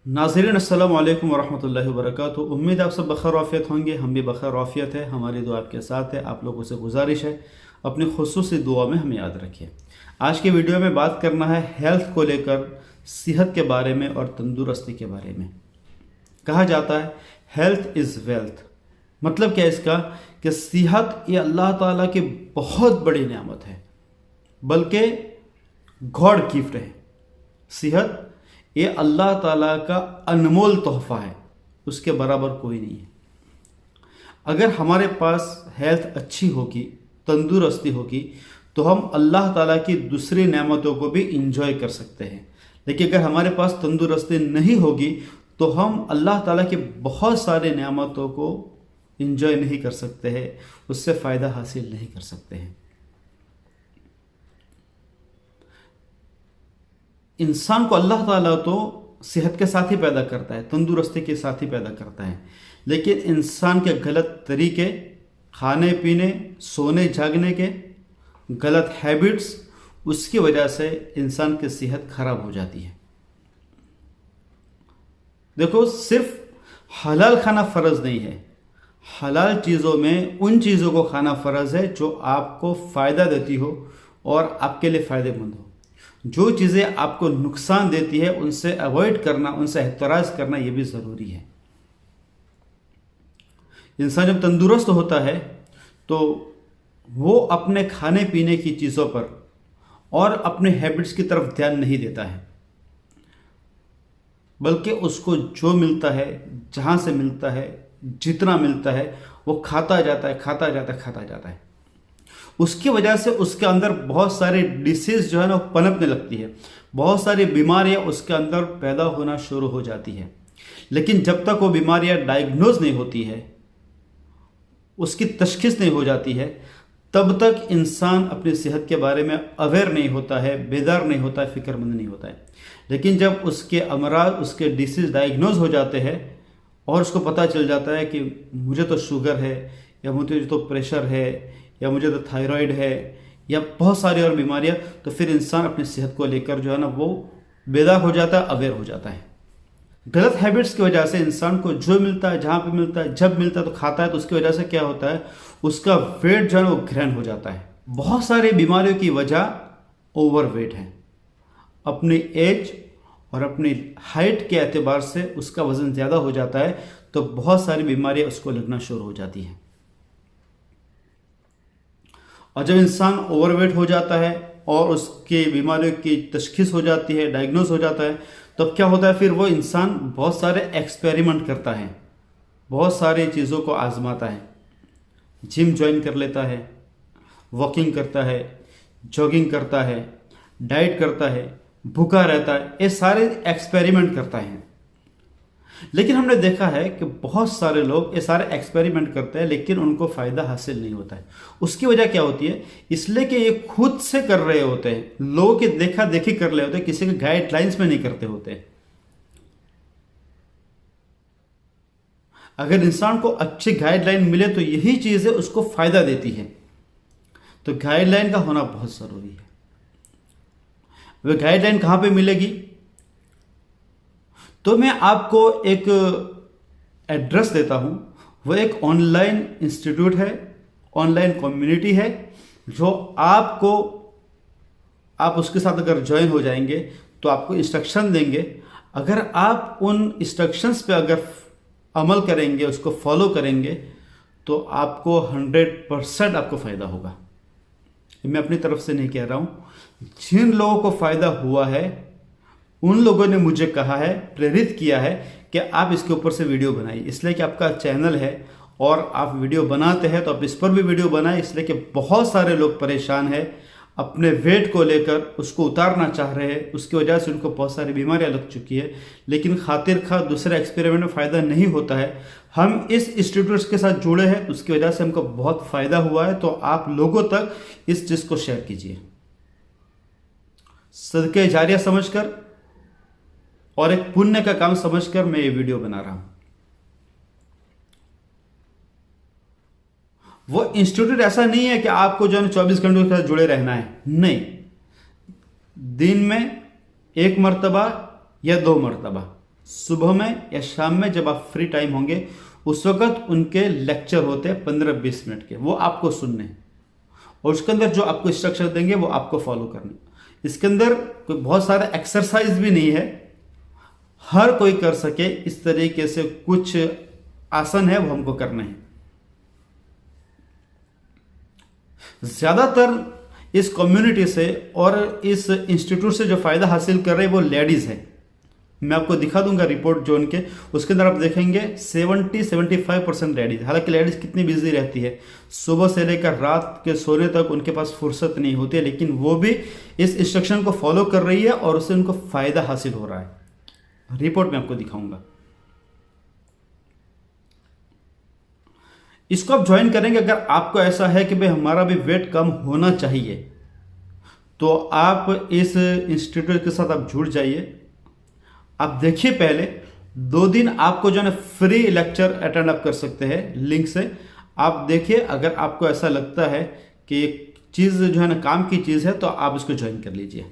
नाज़रीन अस्सलाम वालेकुम वरहमतुल्लाहि वबरकातुहू। उम्मीद आप सब बखैर आफियत होंगे। हम भी बखैर आफियत है। हमारी दुआ आपके साथ है। आप लोगों से गुजारिश है अपनी खुसूसी दुआ में हमें याद रखिए। आज की वीडियो में बात करना है हेल्थ को लेकर, सेहत के बारे में और तंदुरुस्ती के बारे में। कहा जाता है हेल्थ इज़ वेल्थ। मतलब क्या इसका कि सेहत ये अल्लाह ताला की बहुत बड़ी नेमत है, बल्कि गॉड गिफ्ट है। सेहत ये अल्लाह ताला का अनमोल तोहफा है, उसके बराबर कोई नहीं है। अगर हमारे पास हेल्थ अच्छी होगी, तंदुरुस्ती होगी, तो हम अल्लाह ताला की दूसरी नेमतों को भी इंजॉय कर सकते हैं। लेकिन अगर हमारे पास तंदुरुस्ती नहीं होगी तो हम अल्लाह ताला की बहुत सारी नेमतों को इंजॉय नहीं कर सकते हैं, उससे फ़ायदा हासिल नहीं कर सकते हैं। इंसान को अल्लाह ताला तो सेहत के साथ ही पैदा करता है, तंदुरुस्ती के साथ ही पैदा करता है, लेकिन इंसान के गलत तरीके, खाने पीने, सोने जागने के गलत हैबिट्स, उसकी वजह से इंसान की सेहत खराब हो जाती है। देखो, सिर्फ हलाल खाना फ़र्ज़ नहीं है। हलाल चीज़ों में उन चीज़ों को खाना फ़र्ज़ है जो आपको फ़ायदा देती हो और आपके लिए फ़ायदेमंद हो। जो चीज़ें आपको नुकसान देती है उनसे अवॉइड करना, उनसे एहतराज़ करना, ये भी ज़रूरी है। इंसान जब तंदुरुस्त होता है तो वो अपने खाने पीने की चीज़ों पर और अपने हैबिट्स की तरफ ध्यान नहीं देता है, बल्कि उसको जो मिलता है, जहाँ से मिलता है, जितना मिलता है, वो खाता जाता है, खाता जाता है, खाता जाता है। उसकी वजह से उसके अंदर बहुत सारे डिसीज़ जो है ना पनपने लगती है, बहुत सारी बीमारियां उसके अंदर पैदा होना शुरू हो जाती है। लेकिन जब तक वो बीमारियां डायग्नोज नहीं होती है, उसकी तशखीस नहीं हो जाती है, तब तक इंसान अपनी सेहत के बारे में अवेयर नहीं होता है, बेदार नहीं होता है, फिक्रमंद नहीं होता है। लेकिन जब उसके अमराज, उसके डिसीज़ डायग्नोज हो जाते हैं और उसको पता चल जाता है कि मुझे तो शुगर है, या मुझे तो प्रेशर है, या मुझे तो थायराइड है, या बहुत सारी और बीमारियां, तो फिर इंसान अपनी सेहत को लेकर जो है ना वो बेदार हो जाता है, अवेयर हो जाता है। गलत हैबिट्स की वजह से इंसान को जो मिलता है, जहाँ पे मिलता है, जब मिलता है तो खाता है, तो उसकी वजह से क्या होता है, उसका वेट जो है ना वो ग्रहण हो जाता है। बहुत सारी बीमारियों की वजह ओवर वेट है। अपनी एज और अपनी हाइट के एतबार से उसका वज़न ज़्यादा हो जाता है, तो बहुत सारी बीमारियां उसको लगना शुरू हो जाती हैं। और जब इंसान ओवरवेट हो जाता है और उसकी बीमारियों की तशखीस हो जाती है, डायग्नोज हो जाता है, तो अब क्या होता है, फिर वो इंसान बहुत सारे एक्सपेरिमेंट करता है, बहुत सारी चीज़ों को आजमाता है। जिम ज्वाइन कर लेता है, वॉकिंग करता है, जॉगिंग करता है, डाइट करता है, भूखा रहता है, ये सारे एक्सपेरिमेंट करता है। लेकिन हमने देखा है कि बहुत सारे लोग ये सारे एक्सपेरिमेंट करते हैं, लेकिन उनको फ़ायदा हासिल नहीं होता है। उसकी वजह क्या होती है? इसलिए कि ये खुद से कर रहे होते हैं, लोगों की देखा देखी कर रहे होते हैं, किसी के गाइडलाइंस में नहीं करते होते। अगर इंसान को अच्छी गाइडलाइन मिले तो यही चीज़ें उसको फ़ायदा देती है। तो गाइडलाइन का होना बहुत ज़रूरी है। वह गाइडलाइन कहाँ पे मिलेगी? तो मैं आपको एक एड्रेस देता हूँ। वो एक ऑनलाइन इंस्टीट्यूट है, ऑनलाइन कम्युनिटी है, जो आप उसके साथ अगर ज्वाइन हो जाएंगे तो आपको इंस्ट्रक्शन देंगे। अगर आप उन इंस्ट्रक्शंस पे अगर अमल करेंगे, उसको फॉलो करेंगे, तो आपको 100% आपको फ़ायदा होगा। मैं अपनी तरफ से नहीं कह रहा हूँ। जिन लोगों को फ़ायदा हुआ है उन लोगों ने मुझे कहा है, प्रेरित किया है कि आप इसके ऊपर से वीडियो बनाइए। इसलिए कि आपका चैनल है और आप वीडियो बनाते हैं, तो आप इस पर भी वीडियो बनाएं। इसलिए कि बहुत सारे लोग परेशान हैं अपने वेट को लेकर, उसको उतारना चाह रहे हैं, उसकी वजह से उनको बहुत सारी बीमारियां लग चुकी है, लेकिन खातिर खा दूसरे एक्सपेरिमेंट में फ़ायदा नहीं होता है। हम इस इंस्टीट्यूट्स के साथ जुड़े हैं, तो उसकी वजह से हमको बहुत फ़ायदा हुआ है। तो आप लोगों तक इस चीज़ को शेयर कीजिए, सदके जारिया समझकर और एक पुण्य का काम समझकर मैं ये वीडियो बना रहा हूं। वो इंस्टीट्यूट ऐसा नहीं है कि आपको जो है 24 घंटों के साथ जुड़े रहना है, नहीं। दिन में 1 मरतबा या 2 मरतबा सुबह में या शाम में जब आप फ्री टाइम होंगे उस वक्त उनके लेक्चर होते हैं 15-20 मिनट के, वो आपको सुनने हैं और उसके अंदर जो आपको इंस्ट्रक्शन देंगे वो आपको फॉलो करने। इसके अंदर कोई बहुत सारा एक्सरसाइज भी नहीं है, हर कोई कर सके इस तरीके से कुछ आसन है वो हमको करना है। ज़्यादातर इस कम्युनिटी से और इस इंस्टीट्यूट से जो फ़ायदा हासिल कर रहे हैं वो लेडीज़ है। मैं आपको दिखा दूंगा रिपोर्ट जो उनके, उसके अंदर आप देखेंगे 70-75% लेडीज़। हालांकि लेडीज़ कितनी बिजी रहती है, सुबह से लेकर रात के सोने तक उनके पास फुर्सत नहीं होती है, लेकिन वो भी इस इंस्ट्रक्शन को फॉलो कर रही है और उससे उनको फ़ायदा हासिल हो रहा है। रिपोर्ट में आपको दिखाऊंगा। इसको आप ज्वाइन करेंगे अगर आपको ऐसा है कि भाई हमारा भी वेट कम होना चाहिए, तो आप इस इंस्टीट्यूट के साथ आप जुड़ जाइए। आप देखिए, पहले 2 दिन आपको जो है फ्री लेक्चर अटेंड आप कर सकते हैं लिंक से। आप देखिए, अगर आपको ऐसा लगता है कि चीज़ जो है ना काम की चीज़ है तो आप इसको ज्वाइन कर लीजिए।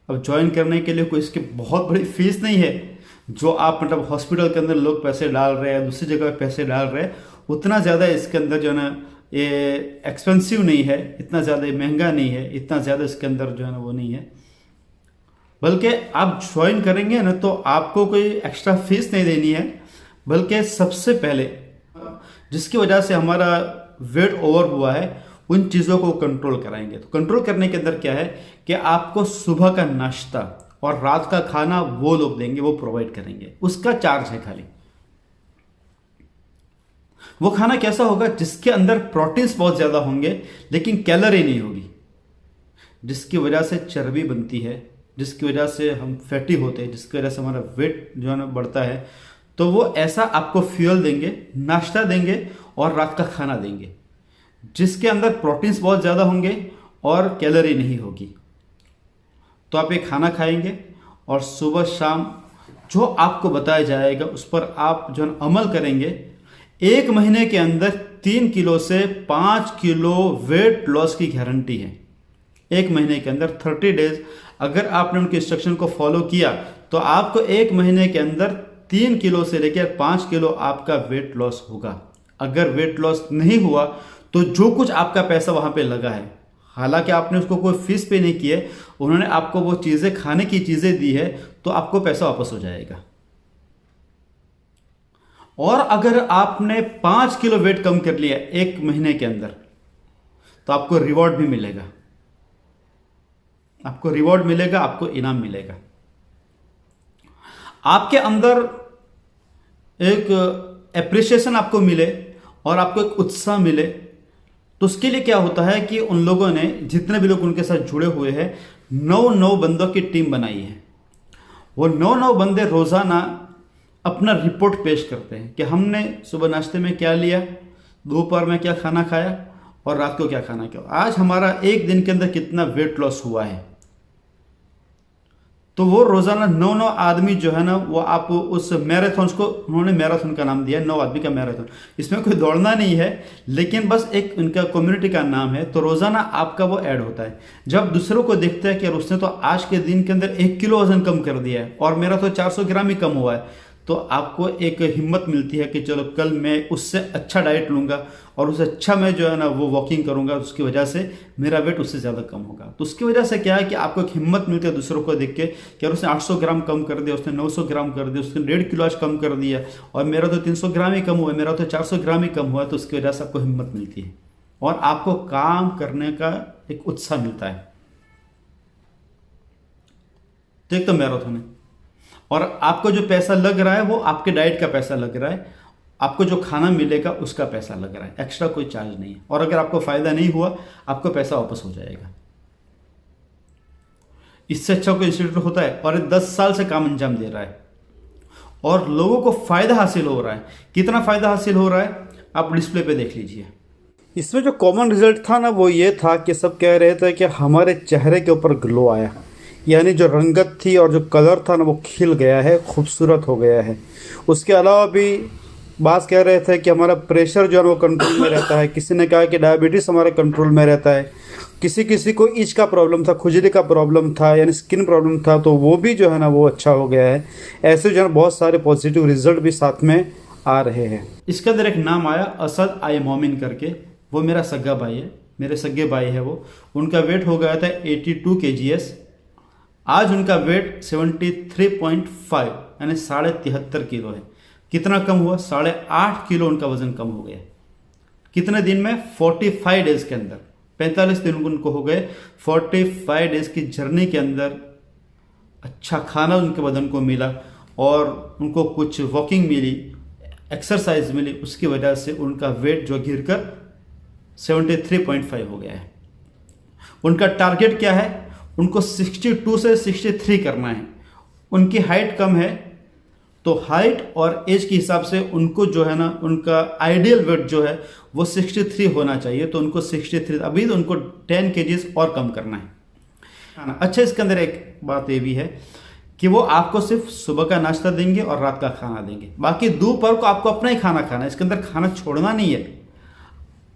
अब ज्वाइन करने के लिए कोई इसकी बहुत बड़ी फीस नहीं है, जो आप मतलब हॉस्पिटल के अंदर लोग पैसे डाल रहे हैं, दूसरी जगह पैसे डाल रहे हैं, उतना ज़्यादा इसके अंदर जो है ना ये एक्सपेंसिव नहीं है, इतना ज़्यादा महंगा नहीं है, इतना ज़्यादा इसके अंदर जो है ना वो नहीं है। बल्कि आप ज्वाइन करेंगे ना तो आपको कोई एक्स्ट्रा फीस नहीं देनी है, बल्कि सबसे पहले जिसकी वजह से हमारा वेट ओवर हुआ है उन चीज़ों को कंट्रोल कराएंगे। तो कंट्रोल करने के अंदर क्या है कि आपको सुबह का नाश्ता और रात का खाना वो लोग देंगे, वो प्रोवाइड करेंगे, उसका चार्ज है खाली। वो खाना कैसा होगा जिसके अंदर प्रोटीन्स बहुत ज़्यादा होंगे लेकिन कैलोरी नहीं होगी, जिसकी वजह से चर्बी बनती है, जिसकी वजह से हम फैटी होते हैं, जिसकी वजह से हमारा वेट जो है ना बढ़ता है। तो वो ऐसा आपको फ्यूल देंगे, नाश्ता देंगे और रात का खाना देंगे जिसके अंदर प्रोटीन्स बहुत ज़्यादा होंगे और कैलोरी नहीं होगी। तो आप ये खाना खाएंगे और सुबह शाम जो आपको बताया जाएगा उस पर आप जो है अमल करेंगे। 1 महीने के अंदर 3 किलो से 5 किलो वेट लॉस की गारंटी है। 1 महीने के अंदर 30 डेज अगर आपने उनके इंस्ट्रक्शन को फॉलो किया तो आपको 1 महीने के अंदर 3 किलो से लेकर 5 किलो आपका वेट लॉस होगा। अगर वेट लॉस नहीं हुआ तो जो कुछ आपका पैसा वहाँ पे लगा है, हालांकि आपने उसको कोई फीस पे नहीं की है, उन्होंने आपको वो चीज़ें खाने की चीज़ें दी है, तो आपको पैसा वापस हो जाएगा। और अगर आपने 5 किलो वेट कम कर लिया 1 महीने के अंदर तो आपको रिवॉर्ड भी मिलेगा, आपको रिवॉर्ड मिलेगा, आपको इनाम मिलेगा। आपके अंदर एक एप्रिसिएशन आपको मिले और आपको एक उत्साह मिले, तो उसके लिए क्या होता है कि उन लोगों ने, जितने भी लोग उनके साथ जुड़े हुए हैं, 9 बंदों की टीम बनाई है। वो 9 बंदे रोज़ाना अपना रिपोर्ट पेश करते हैं कि हमने सुबह नाश्ते में क्या लिया, दोपहर में क्या खाना खाया और रात को क्या खाना खाया, आज हमारा 1 दिन के अंदर कितना वेट लॉस हुआ है। तो वो रोज़ाना 9 आदमी जो है ना, वो आप उस मैराथन को, उन्होंने मैराथन का नाम दिया है, 9 आदमी का मैराथन। इसमें कोई दौड़ना नहीं है, लेकिन बस एक उनका कम्युनिटी का नाम है। तो रोज़ाना आपका वो ऐड होता है। जब दूसरों को देखते हैं कि यार उसने तो आज के दिन के अंदर 1 किलो वजन कम कर दिया है और मेरा तो 400 ग्राम ही कम हुआ है, तो आपको एक हिम्मत मिलती है कि चलो कल मैं उससे अच्छा डाइट लूँगा और उससे अच्छा मैं जो है ना वो वॉकिंग करूँगा, उसकी वजह से मेरा वेट उससे ज़्यादा कम होगा। तो उसकी वजह से क्या है कि आपको एक हिम्मत मिलती है दूसरों को देख के कि यार उसने 800 ग्राम कम कर दिया, उसने 900 ग्राम कर दिया, उसने 1.5 किलो आज कम कर दिया और मेरा तो 300 ग्राम ही कम हुआ, मेरा तो 400 ग्राम ही कम हुआ। तो उसकी वजह से आपको हिम्मत मिलती है और आपको काम करने का एक उत्साह मिलता है। तो एक तो मैराथन है और आपको जो पैसा लग रहा है वो आपके डाइट का पैसा लग रहा है, आपको जो खाना मिलेगा उसका पैसा लग रहा है, एक्स्ट्रा कोई चार्ज नहीं है। और अगर आपको फ़ायदा नहीं हुआ आपको पैसा वापस हो जाएगा। इससे अच्छा कोई इंस्टीट्यूट होता है और 10 साल से काम अंजाम दे रहा है और लोगों को फ़ायदा हासिल हो रहा है। कितना फ़ायदा हासिल हो रहा है आप डिस्प्ले पे देख लीजिए। इसमें जो कॉमन रिजल्ट था ना वो ये था कि सब कह रहे थे कि हमारे चेहरे के ऊपर ग्लो आया, यानी जो रंगत थी और जो कलर था ना वो खिल गया है, खूबसूरत हो गया है। उसके अलावा भी बात कह रहे थे कि हमारा प्रेशर जो है वो कंट्रोल में रहता है। किसी ने कहा कि डायबिटीज़ हमारे कंट्रोल में रहता है। किसी किसी को इच का प्रॉब्लम था, खुजली का प्रॉब्लम था, यानी स्किन प्रॉब्लम था, तो वो भी जो है ना वो अच्छा हो गया है। ऐसे जो है बहुत सारे पॉजिटिव रिजल्ट भी साथ में आ रहे हैं। इसके अंदर एक नाम आया असद आई मोमिन करके, वो मेरा सगा भाई है, मेरे सगे भाई है वो। उनका वेट हो गया था 82 kgs, आज उनका वेट 73.5 यानी 73.5 किलो है। कितना कम हुआ? 8.5 किलो उनका वजन कम हो गया। कितने दिन में? 45 डेज के अंदर, 45 दिन उनको हो गए। 45 डेज की जर्नी के अंदर अच्छा खाना उनके बदन को मिला और उनको कुछ वॉकिंग मिली, एक्सरसाइज मिली, उसकी वजह से उनका वेट जो गिरकर 73.5 हो गया है। उनका टारगेट क्या है? उनको 62 से 63 करना है। उनकी हाइट कम है, तो हाइट और एज के हिसाब से उनको जो है ना उनका आइडियल वेट जो है वो 63 होना चाहिए। तो उनको 63, अभी तो उनको 10 kgs और कम करना है। अच्छा, इसके अंदर एक बात ये भी है कि वो आपको सिर्फ सुबह का नाश्ता देंगे और रात का खाना देंगे, बाकी दोपहर को आपको अपना ही खाना खाना है। इसके अंदर खाना छोड़ना नहीं है,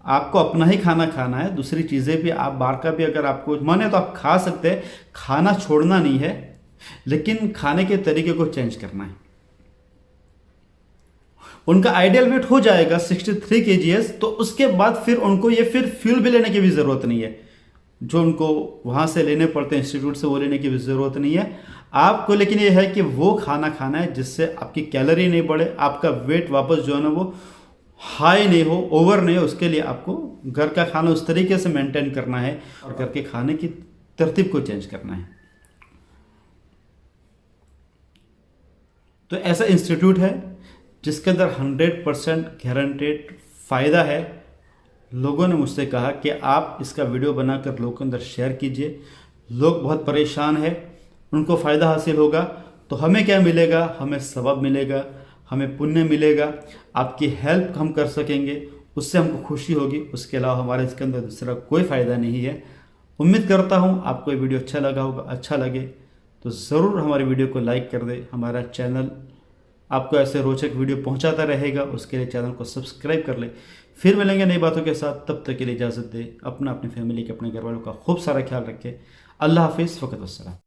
आपको अपना ही खाना खाना है। दूसरी चीज़ें भी आप बाहर का भी अगर आपको मन है तो आप खा सकते हैं, खाना छोड़ना नहीं है, लेकिन खाने के तरीके को चेंज करना है। उनका आइडियल वेट हो जाएगा 63 kgs, तो उसके बाद फिर उनको ये फिर फ्यूल भी लेने की भी ज़रूरत नहीं है, जो उनको वहाँ से लेने पड़ते हैं इंस्टीट्यूट से, वो लेने की भी ज़रूरत नहीं है आपको। लेकिन ये है कि वो खाना खाना है जिससे आपकी कैलोरी नहीं बढ़े, आपका वेट वापस जो है ना वो हाई नहीं हो, ओवर नहीं हो। उसके लिए आपको घर का खाना उस तरीके से मेंटेन करना है और घर के खाने की तरतीब को चेंज करना है। तो ऐसा इंस्टीट्यूट है जिसके अंदर 100% गारंटेड फ़ायदा है। लोगों ने मुझसे कहा कि आप इसका वीडियो बनाकर लोगों के अंदर शेयर कीजिए, लोग बहुत परेशान हैं, उनको फ़ायदा हासिल होगा। तो हमें क्या मिलेगा? हमें सवाब मिलेगा, हमें पुण्य मिलेगा, आपकी हेल्प हम कर सकेंगे, उससे हमको खुशी होगी। उसके अलावा हमारे इसके अंदर दूसरा कोई फ़ायदा नहीं है। उम्मीद करता हूँ आपको ये वीडियो अच्छा लगा होगा। अच्छा लगे तो ज़रूर हमारे वीडियो को लाइक कर दे। हमारा चैनल आपको ऐसे रोचक वीडियो पहुंचाता रहेगा, उसके लिए चैनल को सब्सक्राइब कर ले। फिर मिलेंगे नई बातों के साथ, तब तक के लिए इजाज़त दे। अपना, अपनी फैमिली के, अपने घर वालों का खूब सारा ख्याल रखें। अल्लाह हाफिज़, फ़क़त वस्सलाम।